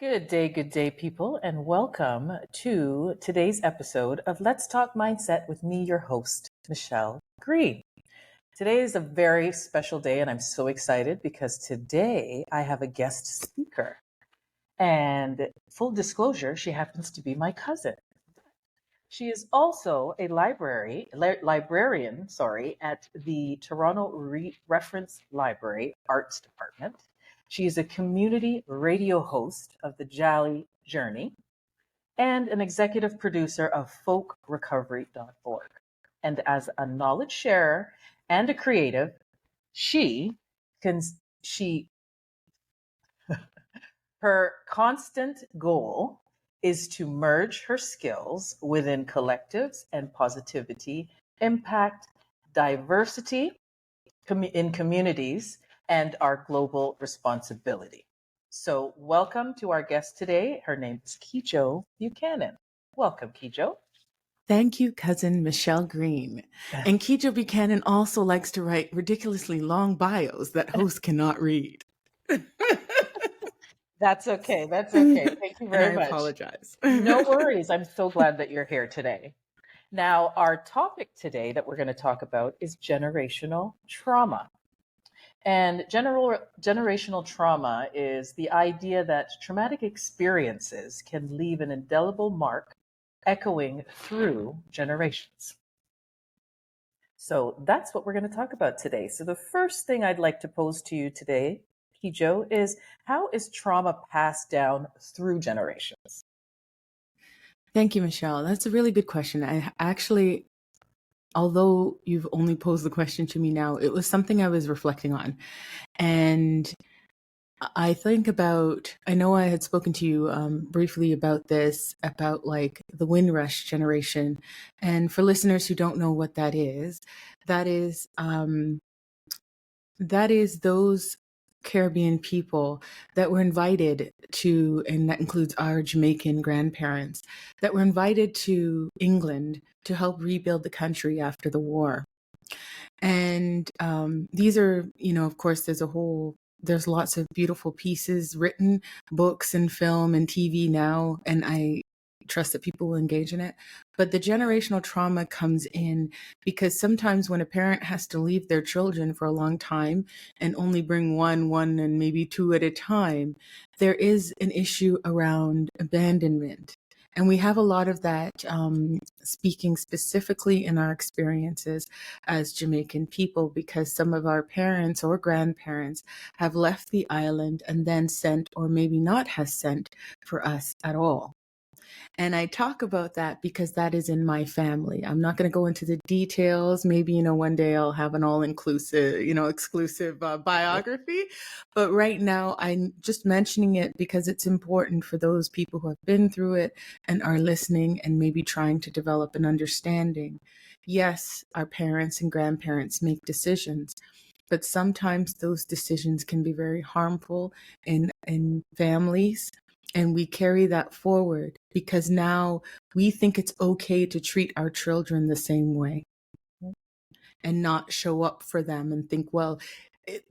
Good day, people, and welcome to today's episode of Let's Talk Mindset with me, your host, Michelle Green. Today is a very special day, and I'm so excited because today I have a guest speaker. And full disclosure, she happens to be my cousin. She is also a librarian, at the Toronto Reference Library Arts Department. She is a community radio host of the Jolly Journey and an executive producer of folkrecovery.org. And as a knowledge sharer and a creative, she can she her constant goal is to merge her skills within collectives and positivity, impact, diversity in communities, and our global responsibility. So, welcome to our guest today. Her name is Kejo Buchanan. Welcome, Kejo. Thank you, cousin Michelle Green. And Kejo Buchanan also likes to write ridiculously long bios that hosts cannot read. That's okay. That's okay. Thank you very much. I apologize. No worries. I'm so glad that you're here today. Now, our topic today that we're going to talk about is generational trauma. And generational trauma is the idea that traumatic experiences can leave an indelible mark echoing through generations. So that's what we're going to talk about today. So the first thing I'd like to pose to you today, Kejo, is how is trauma passed down through generations? Thank you, Michelle. That's a really good question. I actually, although you've only posed the question to me now, it was something I was reflecting on. And I think about, I know I had spoken to you briefly about this, about like the Windrush generation. And for listeners who don't know what that is those Caribbean people that were invited to, and that includes our Jamaican grandparents, that were invited to England to help rebuild the country after the war. And these are, of course, there's lots of beautiful pieces written, books and film and TV now, and I trust that people will engage in it. But the generational trauma comes in because sometimes when a parent has to leave their children for a long time and only bring one and maybe two at a time, there is an issue around abandonment. And we have a lot of that speaking specifically in our experiences as Jamaican people, because some of our parents or grandparents have left the island and then sent, or maybe not has sent for us at all. And I talk about that because that is in my family. I'm not going to go into the details. Maybe, one day I'll have an all-inclusive, exclusive biography. But right now, I'm just mentioning it because it's important for those people who have been through it and are listening and maybe trying to develop an understanding. Yes, our parents and grandparents make decisions, but sometimes those decisions can be very harmful in families. And we carry that forward because now we think it's okay to treat our children the same way and not show up for them and think, well,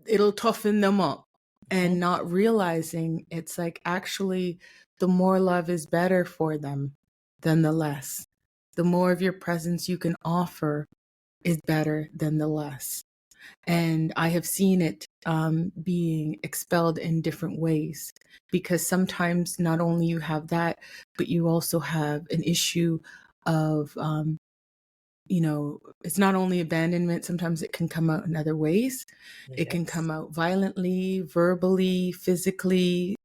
it'll toughen them up, and not realizing it's like actually the more love is better for them than the less. The more of your presence you can offer is better than the less. And I have seen it being expelled in different ways, because sometimes not only you have that, but you also have an issue of, it's not only abandonment. Sometimes it can come out in other ways. Yes. It can come out violently, verbally, physically,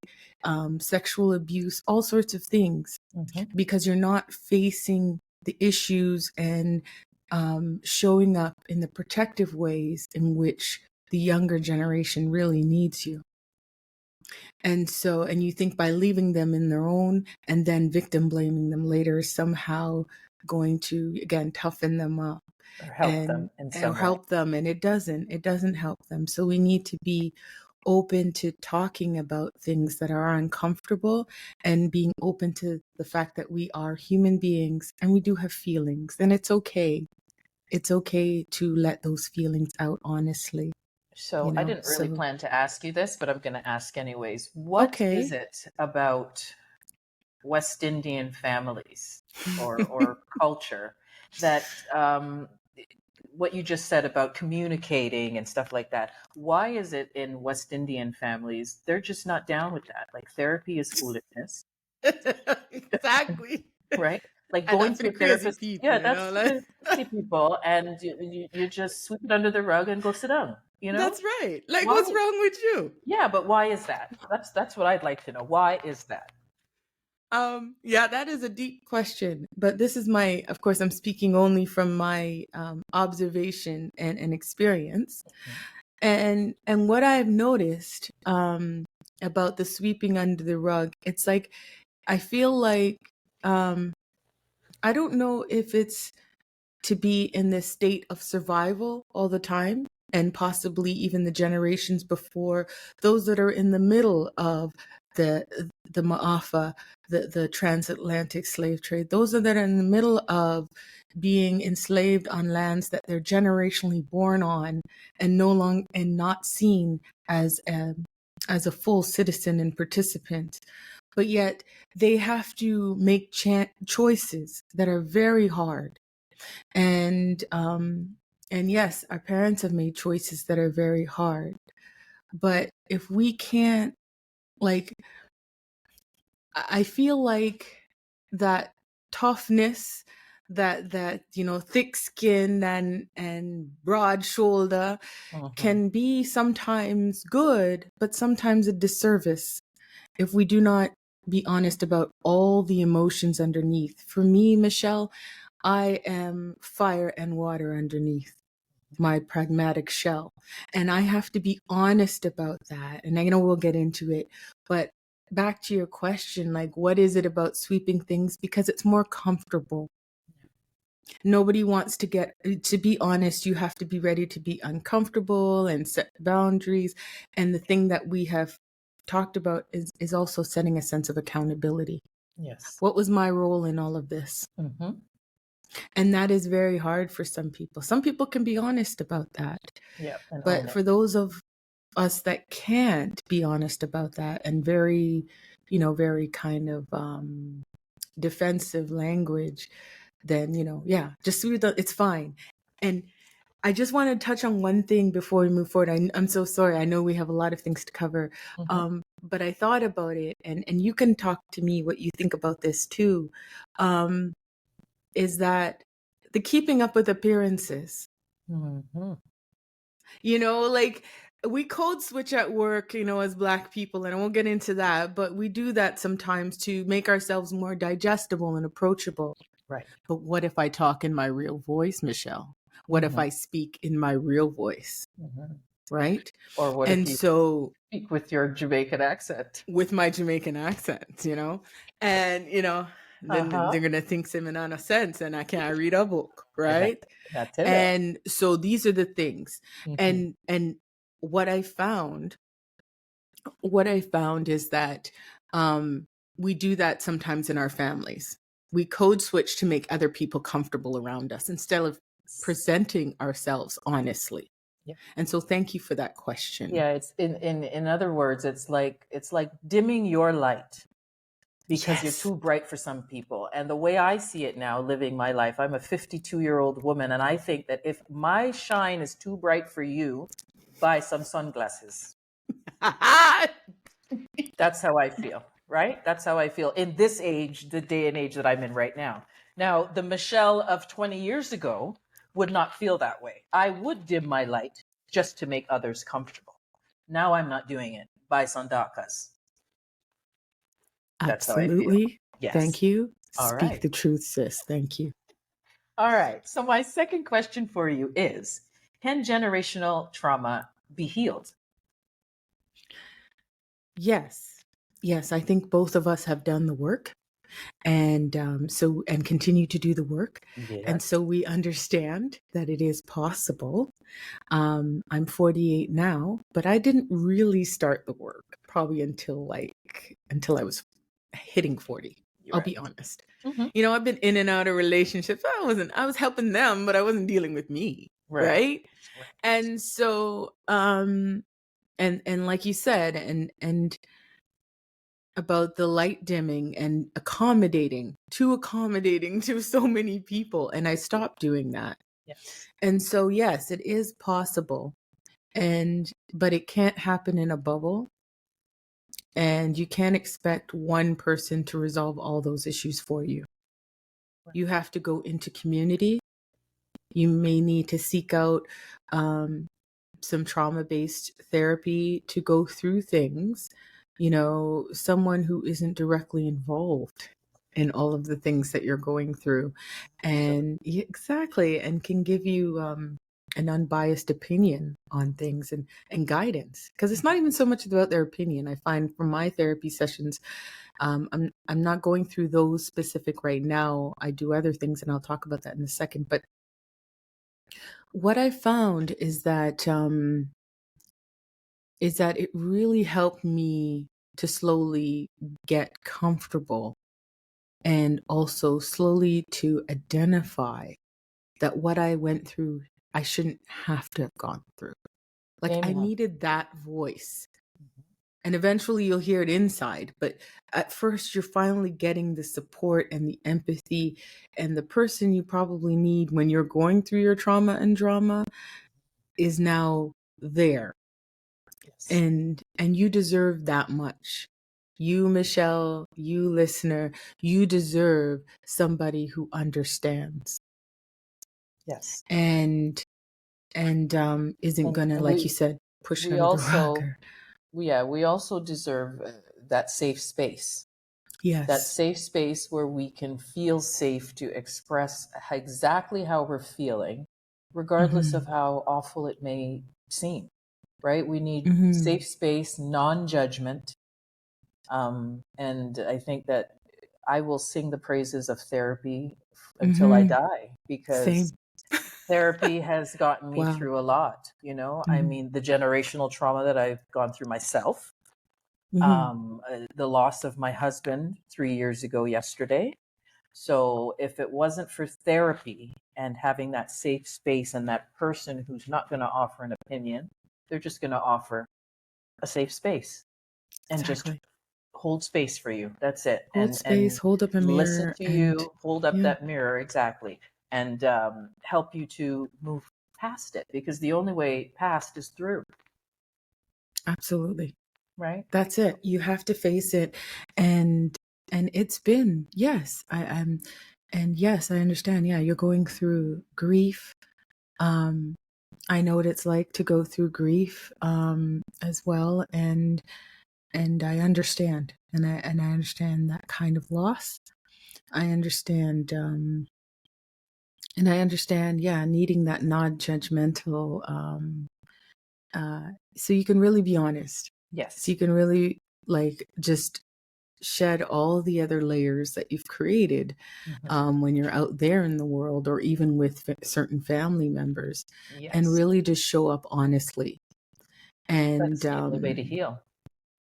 sexual abuse, all sorts of things, because you're not facing the issues and showing up in the protective ways in which the younger generation really needs you. And you think by leaving them in their own and then victim blaming them later is somehow going to, again, toughen them up or help them in some way. Help them. And it doesn't help them. So we need to be open to talking about things that are uncomfortable and being open to the fact that we are human beings and we do have feelings, and it's okay. It's okay to let those feelings out honestly. So I didn't really So, plan to ask you this, but I'm going to ask anyways. What is okay. it about West Indian families or culture that what you just said about communicating and stuff like that? Why is it in West Indian families they're just not down with that? Like therapy is foolishness, Exactly. right? Like And going that's for to the a crazy therapist, people, yeah, you that's know, for like the crazy people, and you just sweep it under the rug and go sit down. You know that's right. Like, what's why? wrong with you? Yeah, but why is that? That's what I'd like to know. Why is that? Yeah, that is a deep question. But this is my, of course, I'm speaking only from my observation and experience. And what I've noticed about the sweeping under the rug, it's like I feel like um, I don't know if it's to be in this state of survival all the time, and possibly even the generations before, those that are in the middle of the Ma'afa, the transatlantic slave trade, those that are in the middle of being enslaved on lands that they're generationally born on, and no long and not seen as a full citizen and participant, but yet they have to make choices that are very hard. And yes, our parents have made choices that are very hard. But if we can't, like, I feel like that toughness, that thick skin and broad shoulder Mm-hmm. can be sometimes good, but sometimes a disservice if we do not be honest about all the emotions underneath. For me, Michelle, I am fire and water underneath my pragmatic shell. And I have to be honest about that. And I know we'll get into it, but back to your question, like, what is it about sweeping things? Because it's more comfortable. Nobody wants to be honest, you have to be ready to be uncomfortable and set boundaries. And the thing that we have talked about is also setting a sense of accountability. Yes. What was my role in all of this? Mm-hmm. And that is very hard for some people. Some people can be honest about that. Yeah, and own But it. for those of us that can't be honest about that, and very kind of defensive language, then, yeah, just it's fine. And I just want to touch on one thing before we move forward. I'm so sorry. I know we have a lot of things to cover. Mm-hmm. But I thought about it, and you can talk to me what you think about this too. Is that the keeping up with appearances? Mm-hmm. Like, we code switch at work, as Black people, and I won't get into that, but we do that sometimes to make ourselves more digestible and approachable. Right. But what if I talk in my real voice, Michelle? What if Mm-hmm. I speak in my real voice? Mm-hmm. Right? Or what if And you so, speak with your Jamaican accent? with my Jamaican accent, and, then Uh-huh. they're going to think I'm in sense and I can't read a book, And right? that's it. And so these are the things. Mm-hmm. And what I found is that we do that sometimes in our families. We code switch to make other people comfortable around us instead of presenting ourselves honestly. Yeah. And so thank you for that question. Yeah, it's in other words, it's like dimming your light because you're Yes. too bright for some people. And the way I see it now, living my life, I'm a 52-year-old woman, and I think that if my shine is too bright for you, buy some sunglasses. That's how I feel, right? That's how I feel in this age, the day and age that I'm in right now. Now, the Michelle of 20 years ago would not feel that way. I would dim my light just to make others comfortable. Now I'm not doing it. Buy sandakas. That's how I feel. Absolutely. Yes. Thank you. All Speak right. the truth, sis. Thank you. All right. So, my second question for you is, can generational trauma be healed? Yes. Yes, I think both of us have done the work, and continue to do the work. And Yes. so we understand that it is possible. I'm 48 now, but I didn't really start the work probably until I was hitting 40. You're I'll right. be honest. Mm-hmm. I've been in and out of relationships. I was helping them, but I wasn't dealing with me. Right. right? Right. And so and like you said, and about the light dimming and accommodating to so many people, and I Yeah. stopped doing that. Yes. And so yes, it is possible, and but it can't happen in a bubble, and you can't expect one person to resolve all those issues for you. Right. You have to go into community. You may need to seek out um, some trauma-based therapy to go through things, someone who isn't directly involved in all of the things that you're going through, Absolutely. and exactly, and can give you an unbiased opinion on things, and guidance, because it's not even so much about their opinion. I find from my therapy sessions, I'm not going through those specific right now. I do other things, and I'll talk about that in a second. But what I found is that it really helped me to slowly get comfortable, and also slowly to identify that what I went through, I shouldn't have to have gone through. Like, I Amen. needed that voice. Mhm. And eventually you'll hear it inside. But at first, you're finally getting the support and the empathy, and the person you probably need when you're going through your trauma and drama is now there. Yes. And you deserve that much. You, Michelle, you listener, you deserve somebody who understands Yes. and isn't And gonna, and like we you said, push it we under the rug. also Or we also deserve that safe space. That yes. safe space where we can feel safe to express exactly how we're feeling, regardless of Hmm. how awful it may seem, right? We need Hmm. safe space, non judgment. And I think that I will sing the praises of therapy until I Hmm. die because Same. therapy has gotten me Wow. through a lot. You know, I Hmm. mean, the generational trauma that I've gone through myself, Hmm. the loss of my husband 3 years ago yesterday. So if it wasn't for therapy and having that safe space and that person who's not going to offer an opinion, they're just going to offer a safe space and just Exactly. hold space for you. That's it. Hold space, And hold up a listen mirror, to and you, hold up yeah, that mirror exactly, and help you to move past it because the only way past is through, absolutely. right? That's it. You have to face it. And it's been, yes, I'm and yes, I understand. Yeah, you're going through grief. Um, I know what it's like to go through grief as well, and I understand. And I understand that kind of loss. I understand and I understand, yeah, needing that non-judgmental so you can really be honest. So Yes. you can really, like, just shed all the other layers that you've created Hmm. when you're out there in the world, or even with certain family members, and Yes. really just show up honestly. And That's the only way to heal.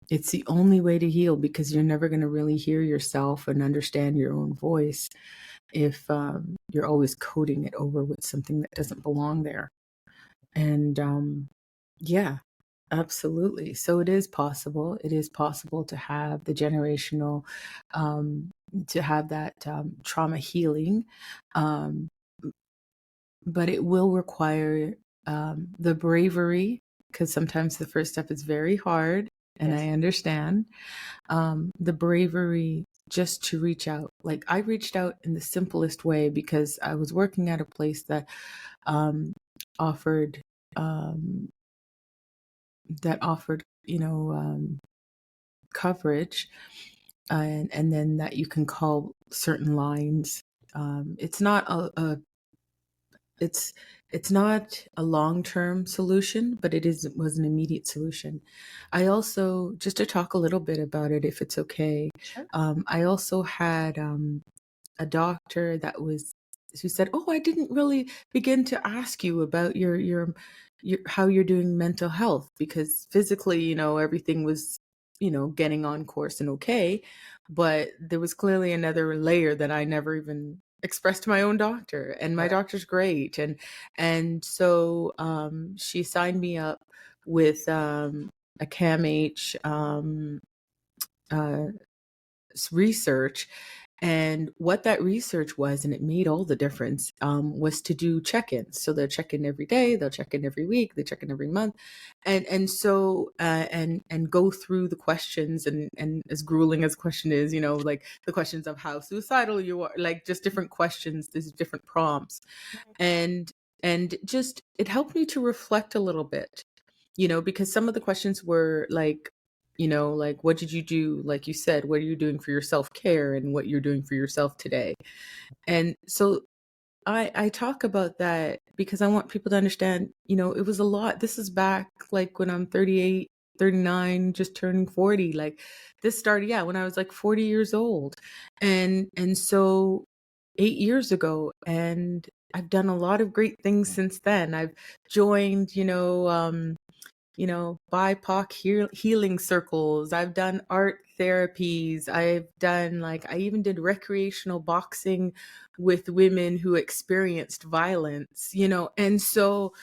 it's the only way to heal, because you're never going to really hear yourself and understand your own voice if you're always coding it over with something that doesn't belong there. And yeah, absolutely. So it is possible. It is possible to have the generational, to have that trauma healing, um, but it will require the bravery, because sometimes the first step is very hard, and Yes. I understand the bravery just to reach out. Like, I reached out in the simplest way because I was working at a place that um, offered. Um, that offered, coverage, and then that you can call certain lines. It's not it's it's not a long-term solution, but was an immediate solution. I also, just to talk a little bit about it, if it's okay, Sure. I also had a doctor who said, "Oh, I didn't really begin to ask you about your how you're doing mental health, because physically, everything was, getting on course and okay, but there was clearly another layer that I never even express to my own doctor, and my Right. doctor's great. And so she signed me up with a CAMH uh, research. And what that research was, and it made all the difference, was to do check-ins. So they'll check in every day, they'll check in every week, they check in every month, and go through the questions, and as grueling as question is, like the questions of how suicidal you are, like just different questions, there's different prompts, and just it helped me to reflect a little bit, because some of the questions were like, like, what did you do? Like you said, what are you doing for your self-care and what you're doing for yourself today? And so I talk about that because I want people to understand, it was a lot. This is back like when I'm 38, 39, just turning 40. Like this started, when I was like 40 years old. And so 8 years ago, and I've done a lot of great things since then. I've joined, BIPOC healing circles. I've done art therapies. I've done I even did recreational boxing with women who experienced violence, and so,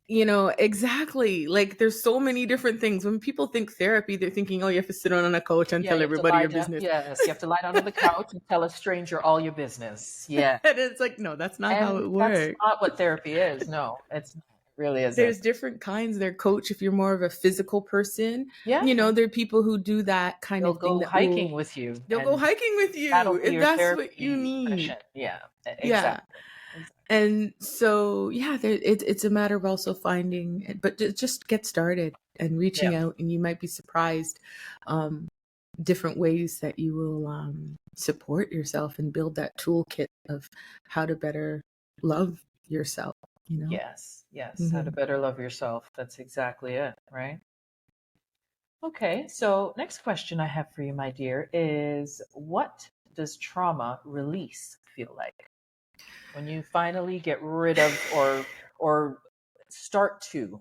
exactly. Like there's so many different things. When people think therapy, they're thinking, oh, you have to sit on a couch and Yeah, tell you have to everybody lie your down. business. Yes, you have to lie down on the couch and tell a stranger all your business. Yeah. And it's like, no, that's not how And it that's works. not what therapy is. No, it really isn't. There's different kinds. There, coach, if you're more of a physical person, Yeah. there are people who do that kind They'll of thing go that will, hiking with you, they'll go and hiking with that'll you be if your that's what you therapy need. session. Yeah, Yeah. exactly. Exactly. And so, it's a matter of also finding, but just get started and Yeah. reaching out, and you might be surprised, um, different ways that you will support yourself and build that toolkit of how to better love yourself, Yes. Yes. How to Mhm. better love yourself. That's exactly it, right? Okay. So, next question I have for you, my dear, is what does trauma release feel like when you finally get rid of or start to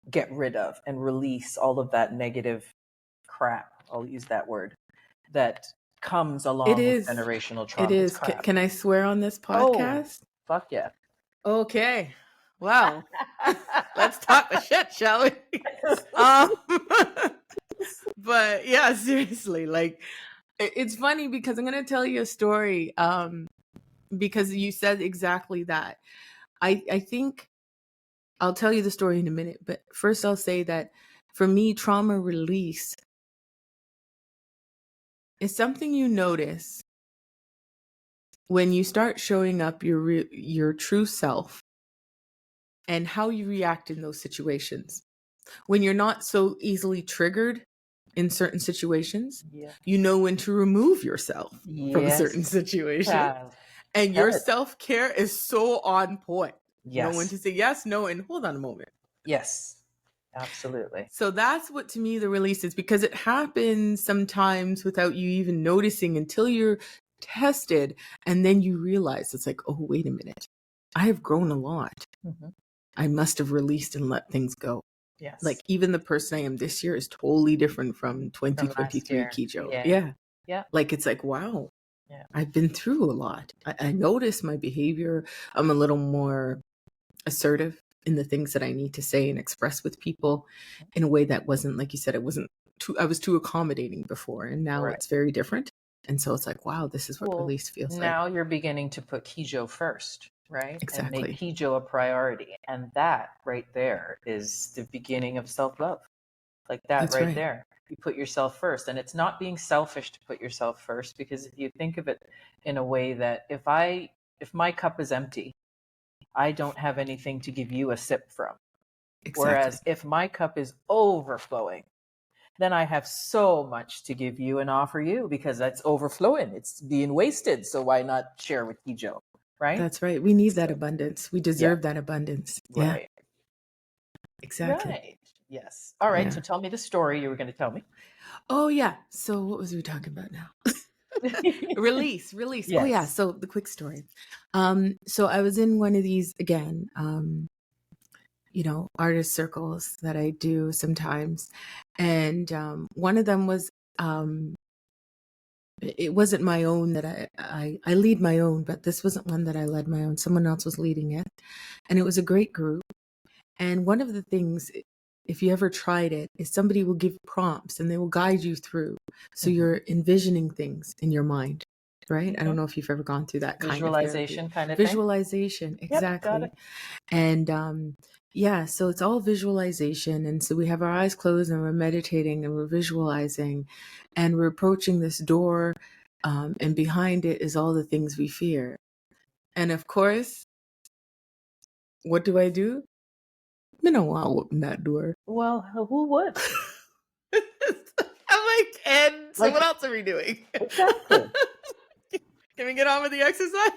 get rid of and release all of that negative crap? I'll use that word that comes It along with is. generational It trauma. It's is. crap. Can I swear on this Oh, podcast? fuck yeah. Okay. Well, let's talk the shit, shall we? Um, but yeah, seriously, like it's funny because I'm gonna tell you a story. Because you said exactly that. I think I'll tell you the story in a minute, but first I'll say that for me, trauma release is something you notice when you start showing up your true self and how you react in those situations. When you're not so easily triggered in certain situations, Yeah. you know when to remove yourself from a certain Yes. situation. Child. And Tell your it. self-care is so on point. Know when Yes. to say yes, no, and hold on a moment. Yes. Absolutely. So that's what to me the release is, because it happens sometimes without you even noticing until you're tested. And then you realize it's like, oh, wait a minute. I have grown a lot. Hmm. I must have released and let things go. Like Yes. even the person I am this year is totally different from From last 2023 year. Kejo. Yeah. Yeah. Yeah. Like it's like, wow, Yeah. I've been through a lot. I notice my behavior. I'm a little more assertive in the things that I need to say and express with people in a way that wasn't, like you said, I was too accommodating before, and now Right. it's very different. And so it's like, wow, this is what Well, release feels like. now you're beginning to put Kejo first, right? And make Exactly. Kejo a priority. And that right there is the beginning of self love. Like that That's right right. there. You put yourself first. And it's not being selfish to put yourself first, because if you think of it in a way that if my cup is empty, I don't have anything to give you a sip from. Exactly. Whereas if my cup is overflowing, then I have so much to give you and offer you because that's overflowing. It's being wasted. So why not share with Kijo? Right? That's right. We need that So, abundance. We yeah, deserve that abundance. Yeah, right. exactly. Right. Yes. All right. Yeah. So tell me the story you were going to tell me. Oh, yeah. So what was we talking about now? Release. Oh, yeah. Yes. So the quick story. So I was in one of these again, artist circles that I do sometimes. And one of them was it wasn't my own that I lead my own, but this wasn't one that I led my own. Someone else was leading it. And it was a great group. And one of the things, if you ever tried it, is somebody will give prompts and they will guide you through. So you're envisioning things in your mind, right? I don't know if you've ever gone through that kind of therapy. Visualization kind of thing. Visualization, Yep, got exactly. it. And yeah, so it's all visualization. And so we have our eyes closed and we're meditating and we're visualizing and we're approaching this door. And behind it is all the things we fear. And of course, what do? I don't want to open that door. Well, who would? I'm like, and so Like- what else are we doing? Exactly. Can we get on with the exercise?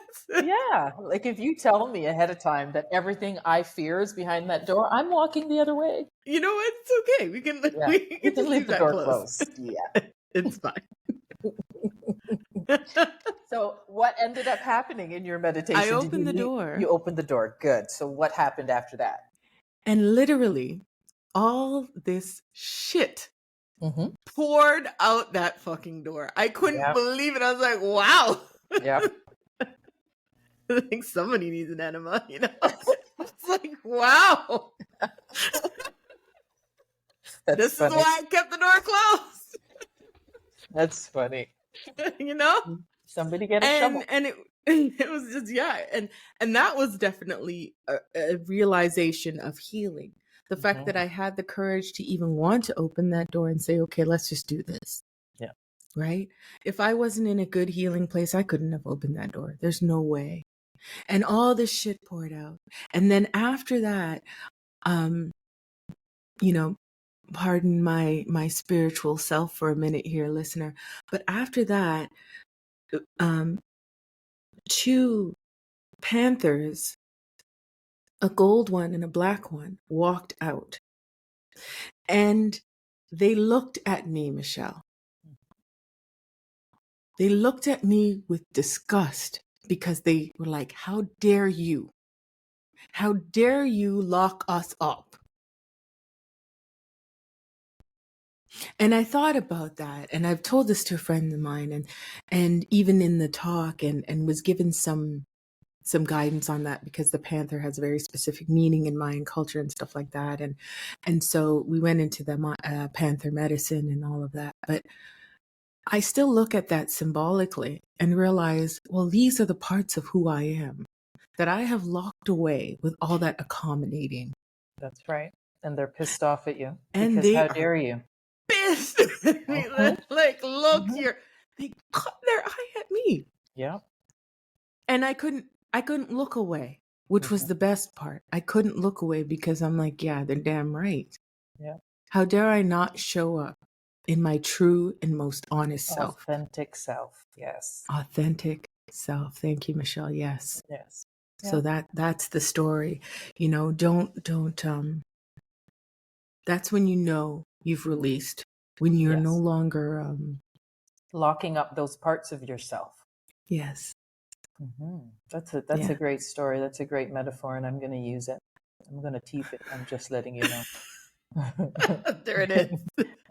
Yeah. Like if you tell me ahead of time that everything I fear is behind that door, I'm walking the other way. You know what? It's okay. We can Yeah. we You can can just leave the that door closed. closed. Yeah. It's fine. So what ended up happening in your meditation? I opened the door. You opened the door. Good. So what happened after that? And literally all this shit poured out that fucking door. I couldn't believe it. I was like, wow. Yep. I think somebody needs an enema, you know? It's like, wow. This funny. is why I kept the door closed. That's funny. You know? Somebody get a shovel. And it was just, and that was definitely a realization of healing. The fact that I had the courage to even want to open that door and say, okay, let's just do this. Yeah. Right? If I wasn't in a good healing place, I couldn't have opened that door. There's no way. And all this shit poured out. And then after that, you know, pardon my spiritual self for a minute here, listener. But after that, two panthers, a gold one and a black one, walked out. And they looked at me, Michelle. They looked at me with disgust because they were like, how dare you? How dare you lock us up? And I thought about that, and I've told this to a friend of mine, and even in the talk, and was given some guidance on that because the panther has a very specific meaning in Mayan culture and stuff like that, and so we went into the panther medicine and all of that. But I still look at that symbolically and realize, well, these are the parts of who I am that I have locked away with all that accommodating. That's right. And they're pissed off at you. And because they how dare you? Pissed at me. Like, look here. They cut their eye at me. Yeah. And I couldn't look away, which was the best part. I couldn't look away because I'm like, yeah, they're damn right. Yeah. How dare I not show up in my true and most honest self? Authentic self. Yes. Authentic self. Thank you, Michelle. Yes. Yes. So that's the story. You know, don't that's when you know you've released, when you're no longer locking up those parts of yourself. Yes. That's a great story. That's a great metaphor, and I'm going to use it. I'm going to teeth it. I'm just letting you know. There it is.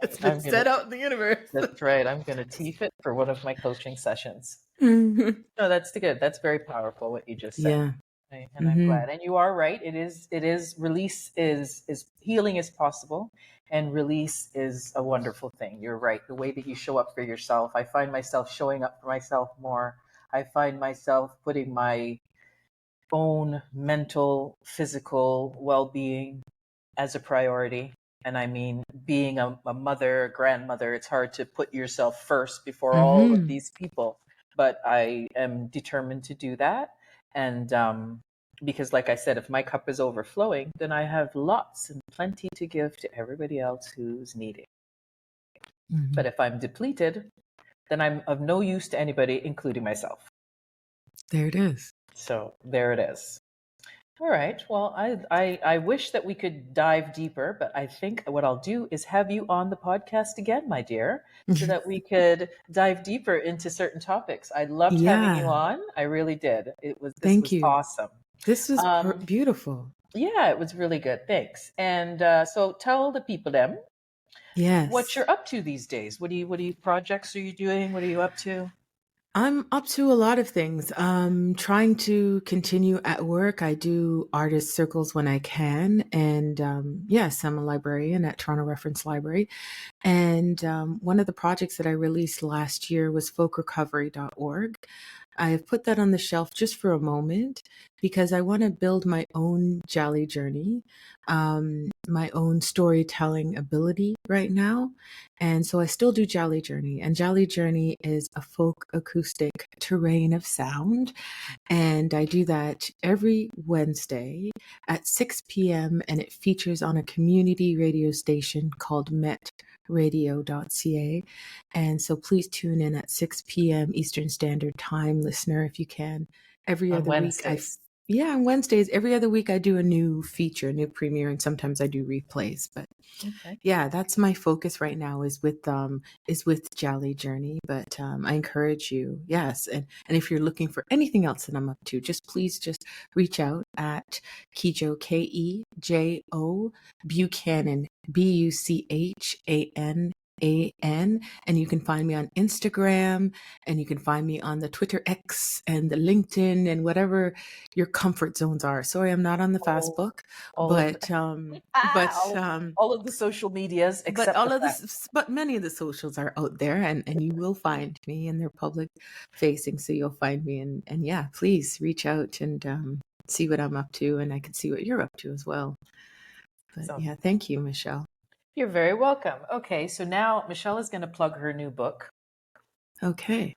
It's been set out in the universe. That's right. I'm going to teeth it for one of my coaching sessions. No, that's good. That's very powerful what you just said. Yeah. Right? And I'm glad. And you are right. It is release is healing is possible, and release is a wonderful thing. You're right. The way that you show up for yourself, I find myself showing up for myself more. I find myself putting my own mental, physical well-being as a priority. And I mean, being a mother, a grandmother, it's hard to put yourself first before all of these people. But I am determined to do that. And because, like I said, if my cup is overflowing, then I have lots and plenty to give to everybody else who's needing. But if I'm depleted, then I'm of no use to anybody, including myself. There it is. So there it is. All right. Well, I wish that we could dive deeper, but I think what I'll do is have you on the podcast again, my dear, so that we could dive deeper into certain topics. I loved having you on. I really did. This was awesome. This was beautiful. Yeah, it was really good. Thanks. And so tell the people them what Yes. you're up to these days. What do you projects are you doing? What are you up to? I'm up to a lot of things. Trying to continue at work. I do artist circles when I can. And yes, I'm a librarian at Toronto Reference Library. And one of the projects that I released last year was folkrecovery.org. I have put that on the shelf just for a moment because I want to build my own Jolly journey, my own storytelling ability right now. And so I still do Jolly Journey. And Jolly Journey is a folk acoustic terrain of sound. And I do that every Wednesday at 6 p.m. And it features on a community radio station called metradio.ca. And so please tune in at 6 p.m. Eastern Standard Time, listener, if you can. Every On other week, Wednesdays. on Wednesdays, every other week, I do a new feature, a new premiere, and sometimes I do replays. But Okay. yeah, that's my focus right now is with Jolly Journey. But I encourage you, yes, and if you're looking for anything else that I'm up to, please just reach out at Kejo Kejo Buchanan Buchanan. And you can find me on Instagram, and you can find me on the Twitter X and the LinkedIn and whatever your comfort zones are. Sorry, I'm not on the All, Facebook, all of but but all of the social medias but except the all of fact. this, but many of the socials are out there, and you will find me, and they're public facing, so you'll find me, and yeah, please reach out and see what I'm up to, and I can see what you're up to as well. But So yeah, thank you, Michelle. you're very welcome. Okay, so now Michelle is going to plug her new book, Okay,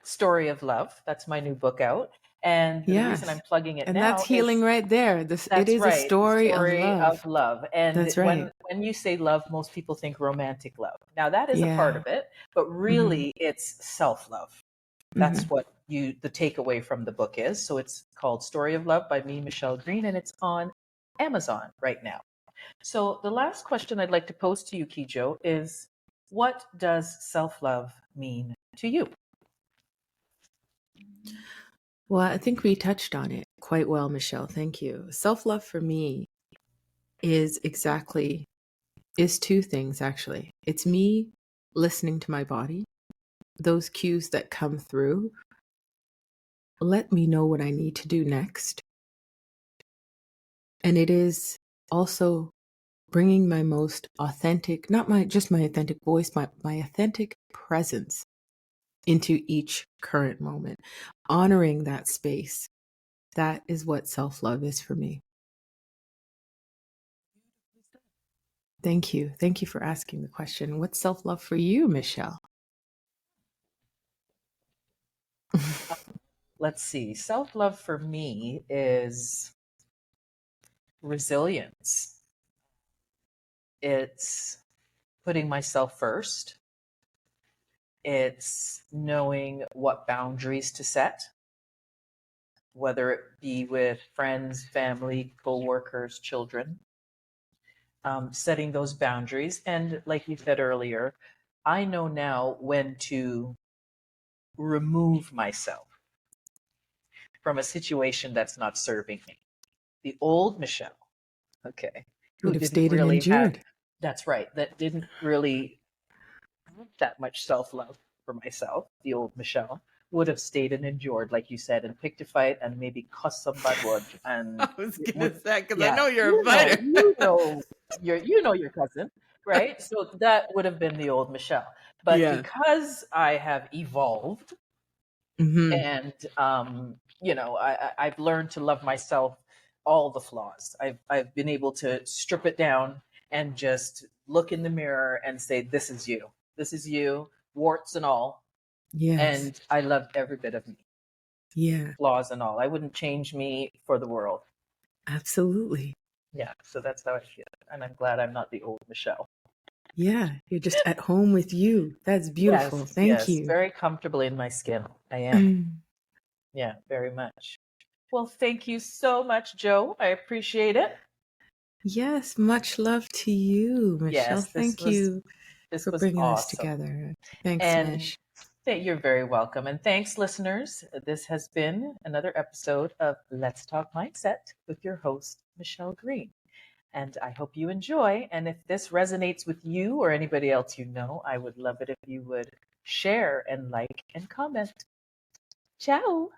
Story of Love. That's my new book out. And the reason I'm yes, plugging it and that's now is healing right there. It that's is a right, story of story of love. love. And That's right. when you say love, most people think romantic love. Now that is a part Yeah. of it, but Hmm. really it's self-love. That's Hmm. what the takeaway from the book is. So it's called Story of Love by me, Michelle Green, and it's on Amazon right now. So the last question I'd like to pose to you, Kejo, is what does self-love mean to you? Well, I think we touched on it quite well, Michelle. Thank you. Self love for me is is two things actually. It's me listening to my body. Those cues that come through let me know what I need to do next. And it is also bringing my most authentic, not my just my authentic voice, my authentic presence into each current moment, honoring that space. That is what self love is for me. Thank you. Thank you for asking the question. What's self love for you, Michelle? Let's see. Self-love for me is resilience. It's putting myself first. It's knowing what boundaries to set, whether it be with friends, family, co-workers, children, setting those boundaries. And like you said earlier, I know now when to remove myself from a situation that's not serving me. The old Michelle, okay, who Would have didn't stayed and really have, endured. that's right, that didn't really have that much self love for myself, the old Michelle, would have stayed and endured, like you said, and picked a fight and maybe cussed some bad word. And I was it gonna would, say because I yeah, know you're a fighter. you know your cousin, right? So that would have been the old Michelle. But Yeah. because I have evolved Hmm. and I've learned to love myself, all the flaws. I've been able to strip it down and just look in the mirror and say, this is you, warts and all, Yes. and I love every bit of me, Yeah. flaws and all. I wouldn't change me for the world. Absolutely. Yeah, so that's how I feel, and I'm glad I'm not the old Michelle. Yeah. You're just at home with you. That's beautiful. Yes, Thank yes, you. very comfortably in my skin. I am. Yeah, very much. Well, thank you so much, Joe. I appreciate it. Yes. Much love to you, Michelle. Yes, Thank you this for was bringing us awesome. together. Thanks, And Mish. you're very welcome. And thanks, listeners. This has been another episode of Let's Talk Mindset with your host, Michelle Green. And I hope you enjoy. And if this resonates with you or anybody else you know, I would love it if you would share and like and comment. Ciao.